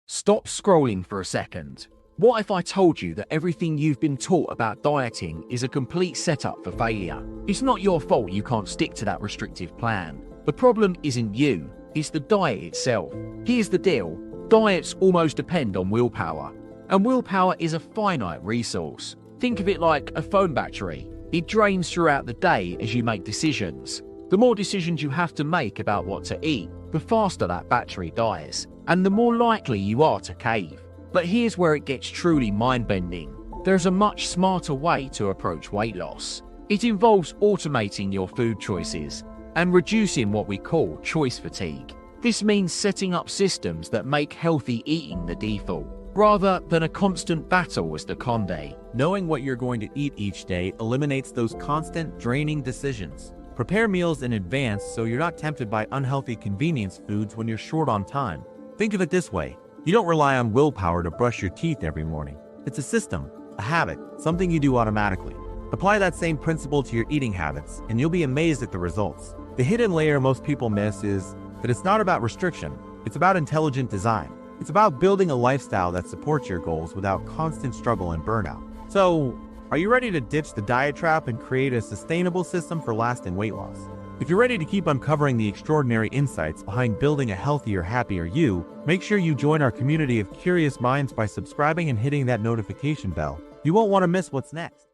Stop scrolling for a second. What if I told you that everything you've been taught about dieting is a complete setup for failure? It's not your fault you can't stick to that restrictive plan. The problem isn't you, it's the diet itself. Here's the deal, diets almost depend on willpower. And willpower is a finite resource. Think of it like a phone battery. It drains throughout the day as you make decisions. The more decisions you have to make about what to eat, the faster that battery dies, and the more likely you are to cave. But here's where it gets truly mind-bending. There's a much smarter way to approach weight loss. It involves automating your food choices and reducing what we call choice fatigue. This means setting up systems that make healthy eating the default, rather than a constant battle with the conde. Knowing what you're going to eat each day eliminates those constant, draining decisions. Prepare meals in advance so you're not tempted by unhealthy convenience foods when you're short on time. Think of it this way. You don't rely on willpower to brush your teeth every morning. It's a system, a habit, something you do automatically. Apply that same principle to your eating habits, and you'll be amazed at the results. The hidden layer most people miss is that it's not about restriction, it's about intelligent design. It's about building a lifestyle that supports your goals without constant struggle and burnout. So, are you ready to ditch the diet trap and create a sustainable system for lasting weight loss? If you're ready to keep uncovering the extraordinary insights behind building a healthier, happier you, make sure you join our community of curious minds by subscribing and hitting that notification bell. You won't want to miss what's next.